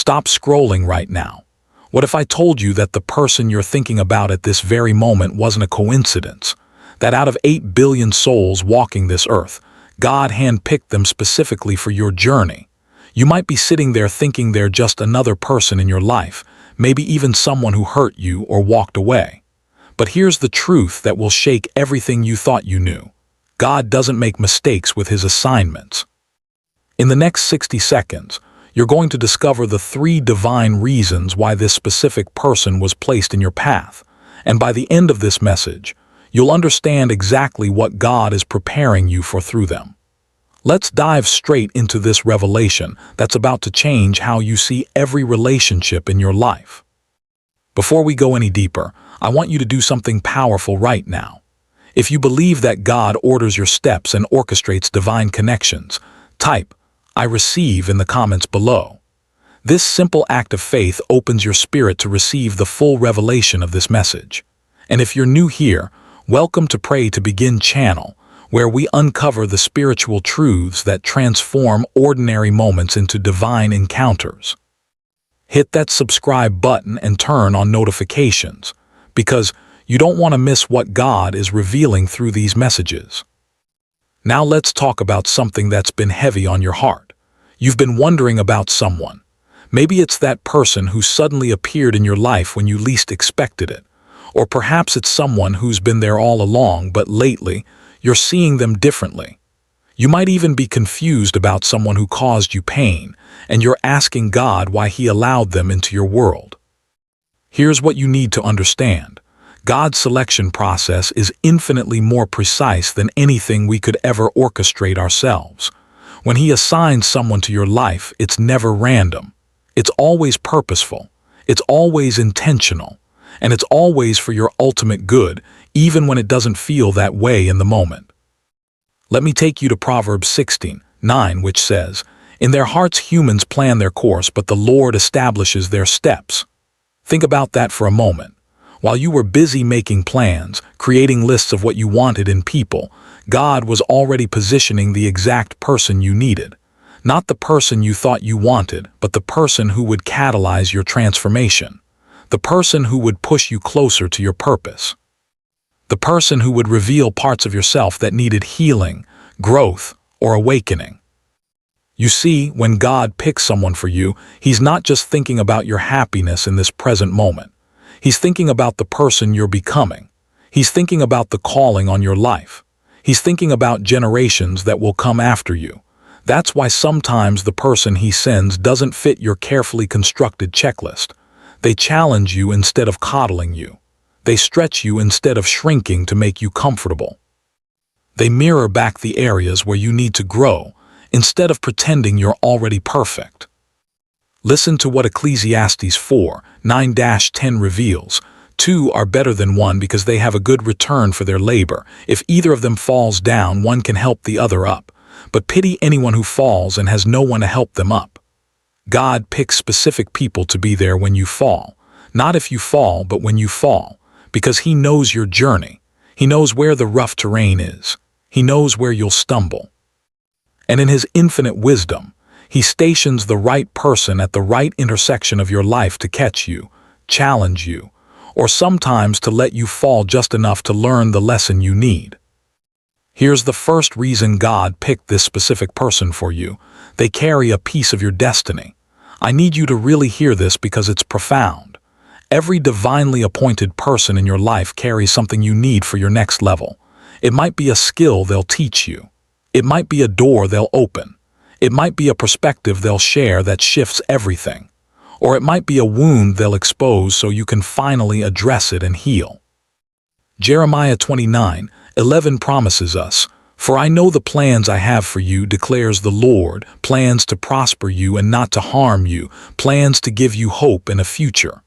Stop scrolling right now. What if I told you that the person you're thinking about at this very moment wasn't a coincidence? That out of 8 billion souls walking this earth, God handpicked them specifically for your journey. You might be sitting there thinking they're just another person in your life, maybe even someone who hurt you or walked away. But here's the truth that will shake everything you thought you knew. God doesn't make mistakes with his assignments. In the next 60 seconds, you're going to discover the 3 divine reasons why this specific person was placed in your path. And by the end of this message, you'll understand exactly what God is preparing you for through them. Let's dive straight into this revelation that's about to change how you see every relationship in your life. Before we go any deeper, I want you to do something powerful right now. If you believe that God orders your steps and orchestrates divine connections, type "I receive" in the comments below. This simple act of faith opens your spirit to receive the full revelation of this message. And if you're new here, welcome to Pray to Begin channel, where we uncover the spiritual truths that transform ordinary moments into divine encounters. Hit that subscribe button and turn on notifications, because you don't want to miss what God is revealing through these messages. Now let's talk about something that's been heavy on your heart. You've been wondering about someone. Maybe it's that person who suddenly appeared in your life when you least expected it. Or perhaps it's someone who's been there all along, but lately, you're seeing them differently. You might even be confused about someone who caused you pain, and you're asking God why he allowed them into your world. Here's what you need to understand. God's selection process is infinitely more precise than anything we could ever orchestrate ourselves. When he assigns someone to your life, it's never random. It's always purposeful. It's always intentional. And it's always for your ultimate good, even when it doesn't feel that way in the moment. Let me take you to Proverbs 16:9, which says, "In their hearts humans plan their course, but the Lord establishes their steps." Think about that for a moment. While you were busy making plans, creating lists of what you wanted in people, God was already positioning the exact person you needed. Not the person you thought you wanted, but the person who would catalyze your transformation. The person who would push you closer to your purpose. The person who would reveal parts of yourself that needed healing, growth, or awakening. You see, when God picks someone for you, he's not just thinking about your happiness in this present moment. He's thinking about the person you're becoming. He's thinking about the calling on your life. He's thinking about generations that will come after you. That's why sometimes the person he sends doesn't fit your carefully constructed checklist. They challenge you instead of coddling you. They stretch you instead of shrinking to make you comfortable. They mirror back the areas where you need to grow, instead of pretending you're already perfect. Listen to what Ecclesiastes 4:9-10 reveals. 2 are better than 1 because they have a good return for their labor. If either of them falls down, one can help the other up. But pity anyone who falls and has no one to help them up. God picks specific people to be there when you fall. Not if you fall, but when you fall. Because he knows your journey. He knows where the rough terrain is. He knows where you'll stumble. And in his infinite wisdom, he stations the right person at the right intersection of your life to catch you, challenge you, or sometimes to let you fall just enough to learn the lesson you need. Here's the first reason God picked this specific person for you. They carry a piece of your destiny. I need you to really hear this because it's profound. Every divinely appointed person in your life carries something you need for your next level. It might be a skill they'll teach you. It might be a door they'll open. It might be a perspective they'll share that shifts everything. Or it might be a wound they'll expose so you can finally address it and heal. Jeremiah 29:11 promises us, "For I know the plans I have for you, declares the Lord, plans to prosper you and not to harm you, plans to give you hope and a future."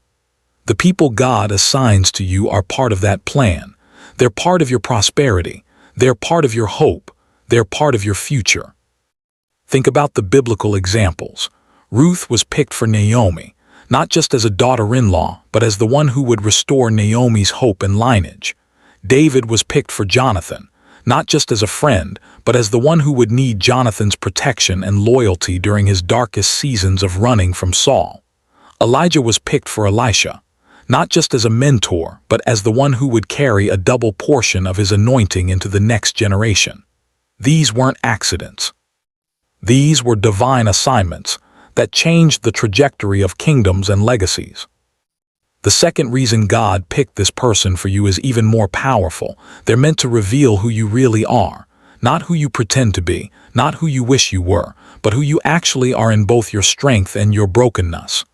The people God assigns to you are part of that plan. They're part of your prosperity. They're part of your hope. They're part of your future. Think about the biblical examples. Ruth was picked for Naomi, not just as a daughter-in-law, but as the one who would restore Naomi's hope and lineage. David was picked for Jonathan, not just as a friend, but as the one who would need Jonathan's protection and loyalty during his darkest seasons of running from Saul. Elijah was picked for Elisha, not just as a mentor, but as the one who would carry a double portion of his anointing into the next generation. These weren't accidents. These were divine assignments that changed the trajectory of kingdoms and legacies. The second reason God picked this person for you is even more powerful. They're meant to reveal who you really are, not who you pretend to be, not who you wish you were, but who you actually are in both your strength and your brokenness.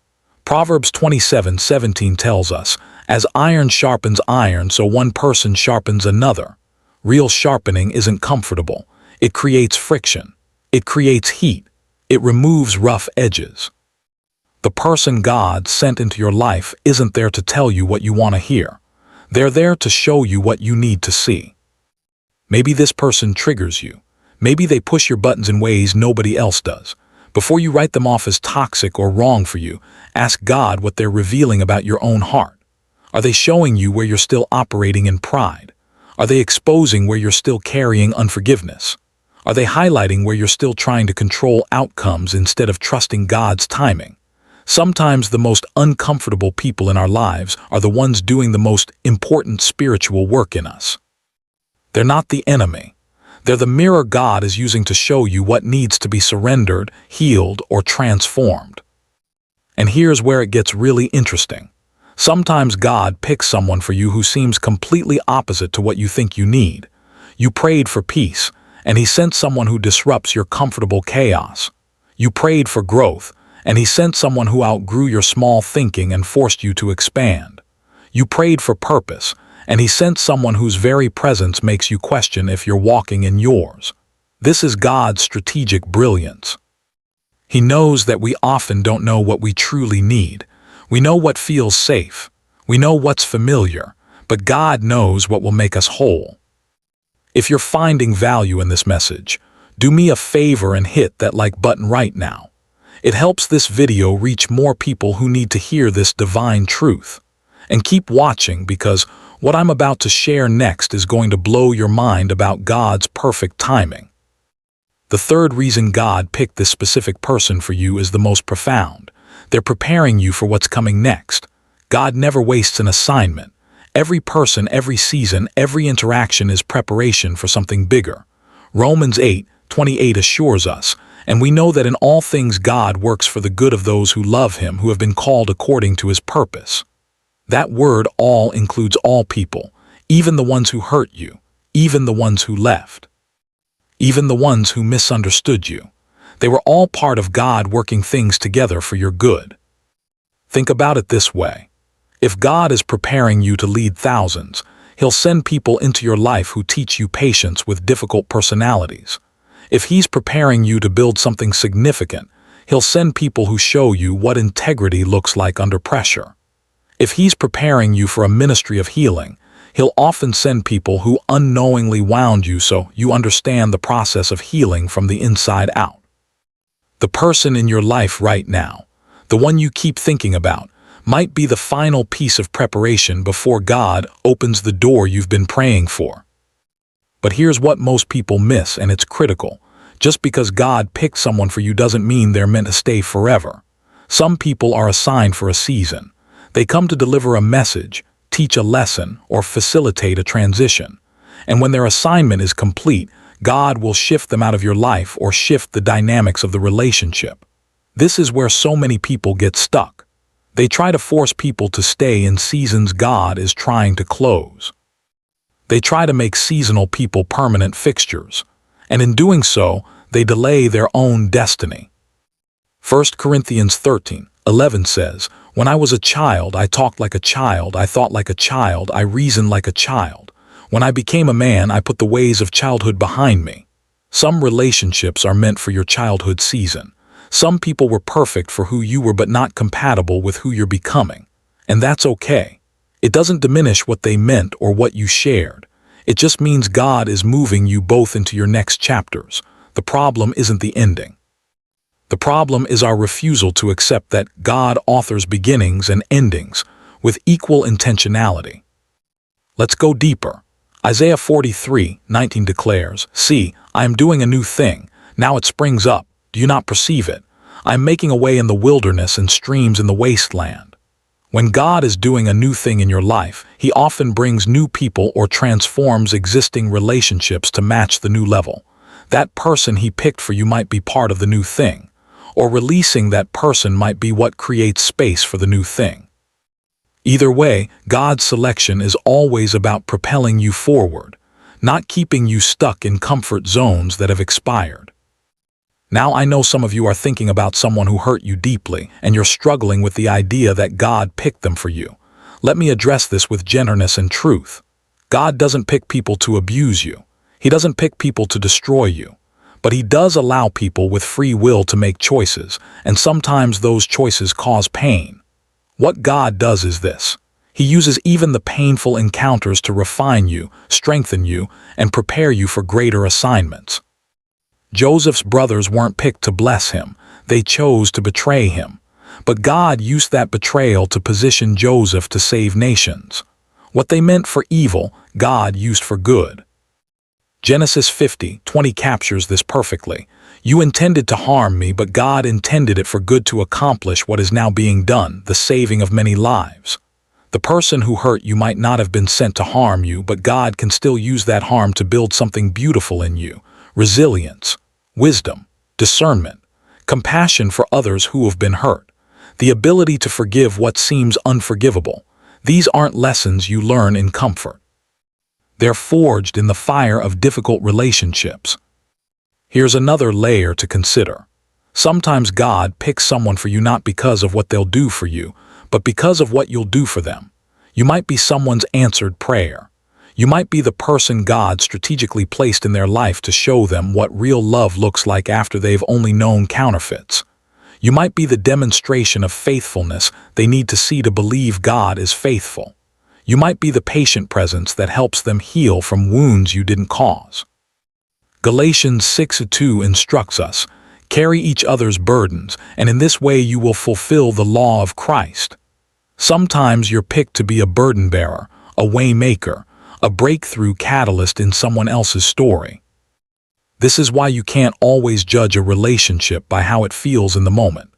Proverbs 27:17 tells us, "As iron sharpens iron, so one person sharpens another." Real sharpening isn't comfortable. It creates friction. It creates heat. It removes rough edges. The person God sent into your life isn't there to tell you what you want to hear. They're there to show you what you need to see. Maybe this person triggers you. Maybe they push your buttons in ways nobody else does. Before you write them off as toxic or wrong for you, ask God what they're revealing about your own heart. Are they showing you where you're still operating in pride? Are they exposing where you're still carrying unforgiveness? Are they highlighting where you're still trying to control outcomes instead of trusting God's timing? Sometimes the most uncomfortable people in our lives are the ones doing the most important spiritual work in us. They're not the enemy. They're the mirror God is using to show you what needs to be surrendered, healed, or transformed. And here's where it gets really interesting. Sometimes God picks someone for you who seems completely opposite to what you think you need. You prayed for peace, and He sent someone who disrupts your comfortable chaos. You prayed for growth, and He sent someone who outgrew your small thinking and forced you to expand. You prayed for purpose, and He sent someone whose very presence makes you question if you're walking in yours. This is God's strategic brilliance. He knows that we often don't know what we truly need. We know what feels safe. We know what's familiar, but God knows what will make us whole. If you're finding value in this message, do me a favor and hit that like button right now. It helps this video reach more people who need to hear this divine truth. And keep watching, because what I'm about to share next is going to blow your mind about God's perfect timing. The third reason God picked this specific person for you is the most profound. They're preparing you for what's coming next. God never wastes an assignment. Every person, every season, every interaction is preparation for something bigger. Romans 8:28 assures us, "And we know that in all things God works for the good of those who love Him, who have been called according to His purpose." That word "all" includes all people, even the ones who hurt you, even the ones who left, even the ones who misunderstood you. They were all part of God working things together for your good. Think about it this way. If God is preparing you to lead thousands, He'll send people into your life who teach you patience with difficult personalities. If He's preparing you to build something significant, He'll send people who show you what integrity looks like under pressure. If He's preparing you for a ministry of healing, He'll often send people who unknowingly wound you so you understand the process of healing from the inside out. The person in your life right now, the one you keep thinking about, might be the final piece of preparation before God opens the door you've been praying for. But here's what most people miss, and it's critical. Just because God picked someone for you doesn't mean they're meant to stay forever. Some people are assigned for a season. They come to deliver a message, teach a lesson, or facilitate a transition. And when their assignment is complete, God will shift them out of your life or shift the dynamics of the relationship. This is where so many people get stuck. They try to force people to stay in seasons God is trying to close. They try to make seasonal people permanent fixtures, and in doing so, they delay their own destiny. 1 Corinthians 13:11 says, "When I was a child, I talked like a child, I thought like a child, I reasoned like a child. When I became a man, I put the ways of childhood behind me." Some relationships are meant for your childhood season. Some people were perfect for who you were but not compatible with who you're becoming. And that's okay. It doesn't diminish what they meant or what you shared. It just means God is moving you both into your next chapters. The problem isn't the ending. The problem is our refusal to accept that God authors beginnings and endings with equal intentionality. Let's go deeper. Isaiah 43:19 declares, "See, I am doing a new thing. Now it springs up. Do you not perceive it? I am making a way in the wilderness and streams in the wasteland. When God is doing a new thing in your life, He often brings new people or transforms existing relationships to match the new level. That person He picked for you might be part of the new thing, or releasing that person might be what creates space for the new thing. Either way, God's selection is always about propelling you forward, not keeping you stuck in comfort zones that have expired. Now I know some of you are thinking about someone who hurt you deeply, and you're struggling with the idea that God picked them for you. Let me address this with gentleness and truth. God doesn't pick people to abuse you. He doesn't pick people to destroy you. But He does allow people with free will to make choices, and sometimes those choices cause pain. What God does is this. He uses even the painful encounters to refine you, strengthen you, and prepare you for greater assignments. Joseph's brothers weren't picked to bless him, they chose to betray him. But God used that betrayal to position Joseph to save nations. What they meant for evil, God used for good. Genesis 50:20 captures this perfectly. You intended to harm me, but God intended it for good to accomplish what is now being done, the saving of many lives. The person who hurt you might not have been sent to harm you, but God can still use that harm to build something beautiful in you. Resilience, wisdom, discernment, compassion for others who have been hurt, the ability to forgive what seems unforgivable. These aren't lessons you learn in comfort. They're forged in the fire of difficult relationships. Here's another layer to consider. Sometimes God picks someone for you not because of what they'll do for you, but because of what you'll do for them. You might be someone's answered prayer. You might be the person God strategically placed in their life to show them what real love looks like after they've only known counterfeits. You might be the demonstration of faithfulness they need to see to believe God is faithful. You might be the patient presence that helps them heal from wounds you didn't cause. Galatians 6:2 instructs us, carry each other's burdens, and in this way you will fulfill the law of Christ. Sometimes you're picked to be a burden bearer, a way maker, a breakthrough catalyst in someone else's story. This is why you can't always judge a relationship by how it feels in the moment.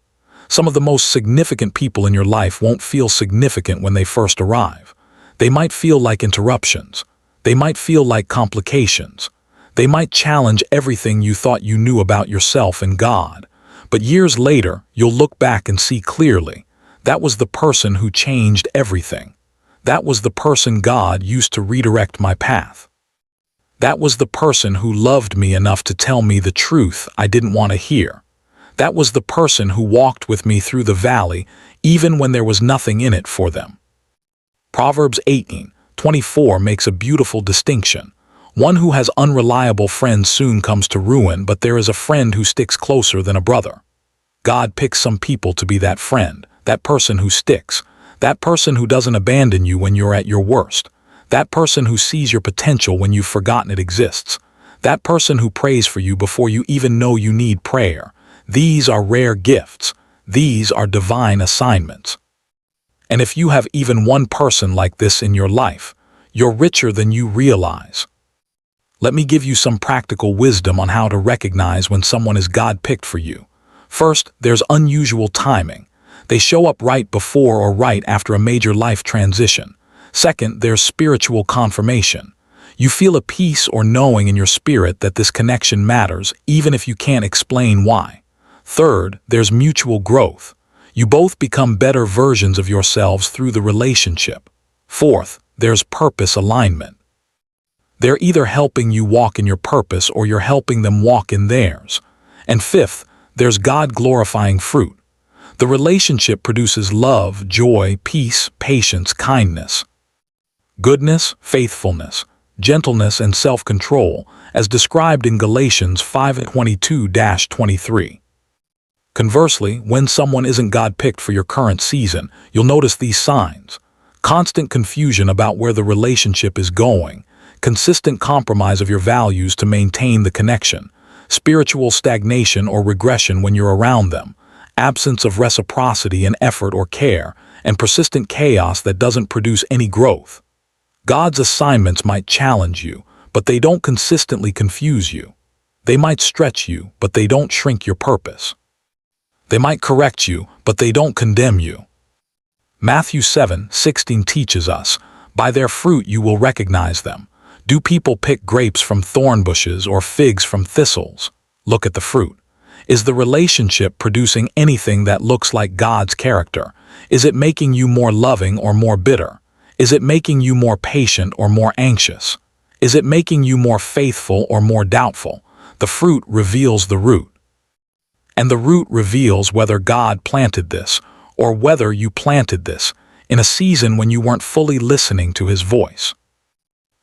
Some of the most significant people in your life won't feel significant when they first arrive. They might feel like interruptions. They might feel like complications. They might challenge everything you thought you knew about yourself and God. But years later, you'll look back and see clearly, that was the person who changed everything. That was the person God used to redirect my path. That was the person who loved me enough to tell me the truth I didn't want to hear. That was the person who walked with me through the valley, even when there was nothing in it for them. Proverbs 18:24 makes a beautiful distinction. One who has unreliable friends soon comes to ruin, but there is a friend who sticks closer than a brother. God picks some people to be that friend, that person who sticks, that person who doesn't abandon you when you're at your worst, that person who sees your potential when you've forgotten it exists, that person who prays for you before you even know you need prayer. These are rare gifts. These are divine assignments. And if you have even one person like this in your life, you're richer than you realize. Let me give you some practical wisdom on how to recognize when someone is God-picked for you. First, there's unusual timing. They show up right before or right after a major life transition. Second, there's spiritual confirmation. You feel a peace or knowing in your spirit that this connection matters, even if you can't explain why. Third, there's mutual growth. You both become better versions of yourselves through the relationship. Fourth, there's purpose alignment. They're either helping you walk in your purpose or you're helping them walk in theirs. And fifth, there's God-glorifying fruit. The relationship produces love, joy, peace, patience, kindness, goodness, faithfulness, gentleness, and self-control, as described in Galatians 5:22-23. Conversely, when someone isn't God-picked for your current season, you'll notice these signs: constant confusion about where the relationship is going, consistent compromise of your values to maintain the connection, spiritual stagnation or regression when you're around them, absence of reciprocity and effort or care, and persistent chaos that doesn't produce any growth. God's assignments might challenge you, but they don't consistently confuse you. They might stretch you, but they don't shrink your purpose. They might correct you, but they don't condemn you. Matthew 7:16 teaches us, "By their fruit you will recognize them. Do people pick grapes from thorn bushes or figs from thistles? Look at the fruit. Is the relationship producing anything that looks like God's character? Is it making you more loving or more bitter? Is it making you more patient or more anxious? Is it making you more faithful or more doubtful? The fruit reveals the root. And the root reveals whether God planted this or whether you planted this in a season when you weren't fully listening to His voice."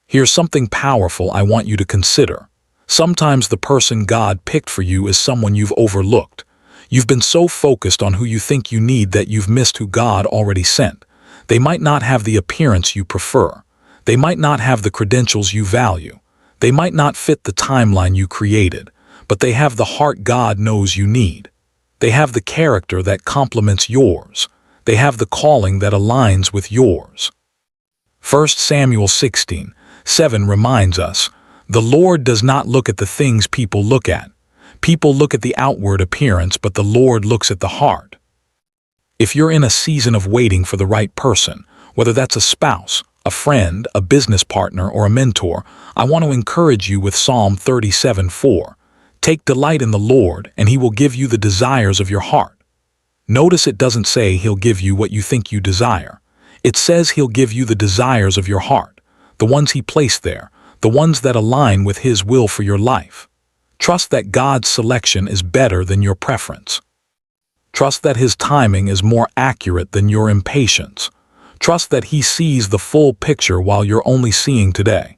Here's something powerful I want you to consider. Sometimes the person God picked for you is someone you've overlooked. You've been so focused on who you think you need that you've missed who God already sent. They might not have the appearance you prefer. They might not have the credentials you value. They might not fit the timeline you created, but they have the heart God knows you need. They have the character that complements yours. They have the calling that aligns with yours. 1 Samuel 16:7 reminds us, "The Lord does not look at the things people look at. People look at the outward appearance, but the Lord looks at the heart." If you're in a season of waiting for the right person, whether that's a spouse, a friend, a business partner, or a mentor, I want to encourage you with Psalm 37:4. "Take delight in the Lord, and He will give you the desires of your heart." Notice it doesn't say He'll give you what you think you desire. It says He'll give you the desires of your heart, the ones He placed there, the ones that align with His will for your life. Trust that God's selection is better than your preference. Trust that His timing is more accurate than your impatience. Trust that He sees the full picture while you're only seeing today.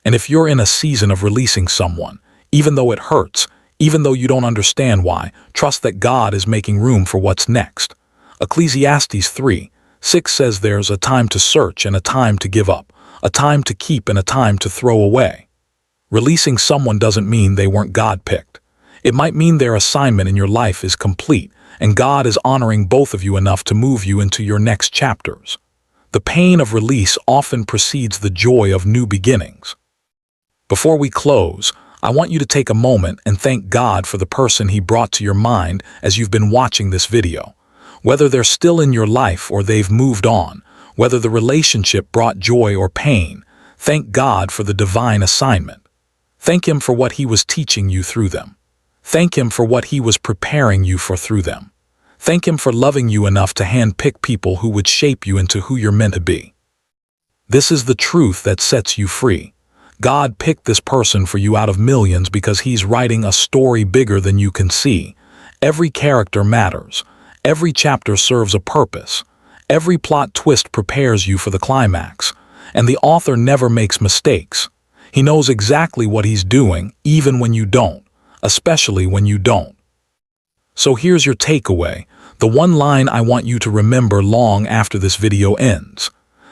And if you're in a season of releasing someone, even though it hurts, even though you don't understand why, trust that God is making room for what's next. Ecclesiastes 3:6 says there's a time to search and a time to give up, a time to keep and a time to throw away. Releasing someone doesn't mean they weren't God-picked. It might mean their assignment in your life is complete, and God is honoring both of you enough to move you into your next chapters. The pain of release often precedes the joy of new beginnings. Before we close, I want you to take a moment and thank God for the person He brought to your mind as you've been watching this video. Whether they're still in your life or they've moved on, whether the relationship brought joy or pain, thank God for the divine assignment. Thank Him for what He was teaching you through them. Thank Him for what He was preparing you for through them. Thank Him for loving you enough to handpick people who would shape you into who you're meant to be. This is the truth that sets you free. God picked this person for you out of millions because He's writing a story bigger than you can see. Every character matters. Every chapter serves a purpose. Every plot twist prepares you for the climax. And the author never makes mistakes. He knows exactly what He's doing, even when you don't, especially when you don't. So here's your takeaway, the one line I want you to remember long after this video ends.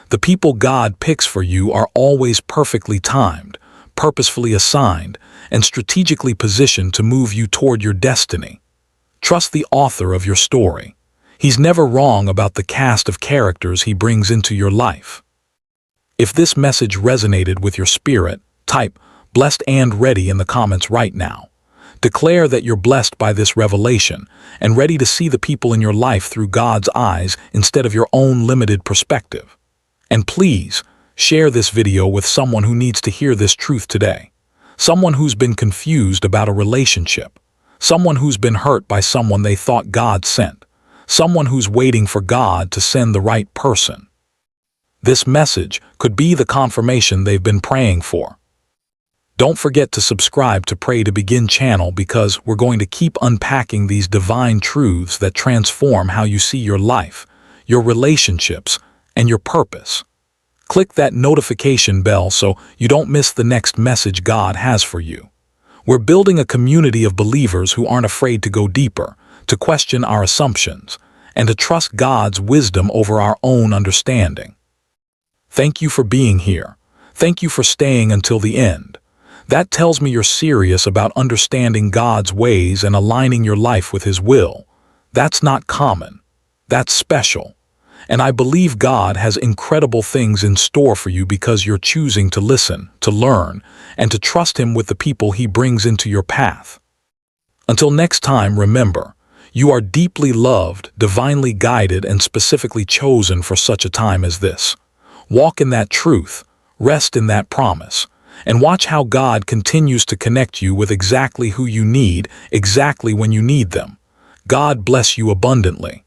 The people God picks for you are always perfectly timed, purposefully assigned, and strategically positioned to move you toward your destiny. Trust the author of your story. He's never wrong about the cast of characters He brings into your life. If this message resonated with your spirit, type "blessed and ready" in the comments right now. Declare that you're blessed by this revelation and ready to see the people in your life through God's eyes instead of your own limited perspective. And please, share this video with someone who needs to hear this truth today. Someone who's been confused about a relationship. Someone who's been hurt by someone they thought God sent. Someone who's waiting for God to send the right person. This message could be the confirmation they've been praying for. Don't forget to subscribe to Pray to Begin channel because we're going to keep unpacking these divine truths that transform how you see your life, your relationships, and your purpose. Click that notification bell so you don't miss the next message God has for you. We're building a community of believers who aren't afraid to go deeper, to question our assumptions, and to trust God's wisdom over our own understanding. Thank you for being here. Thank you for staying until the end. That tells me you're serious about understanding God's ways and aligning your life with His will. That's not common. That's special. And I believe God has incredible things in store for you because you're choosing to listen, to learn, and to trust Him with the people He brings into your path. Until next time, remember, You are deeply loved, divinely guided, and specifically chosen for such a time as this. Walk in that truth, rest in that promise, and watch how God continues to connect you with exactly who you need, exactly when you need them. God bless you abundantly.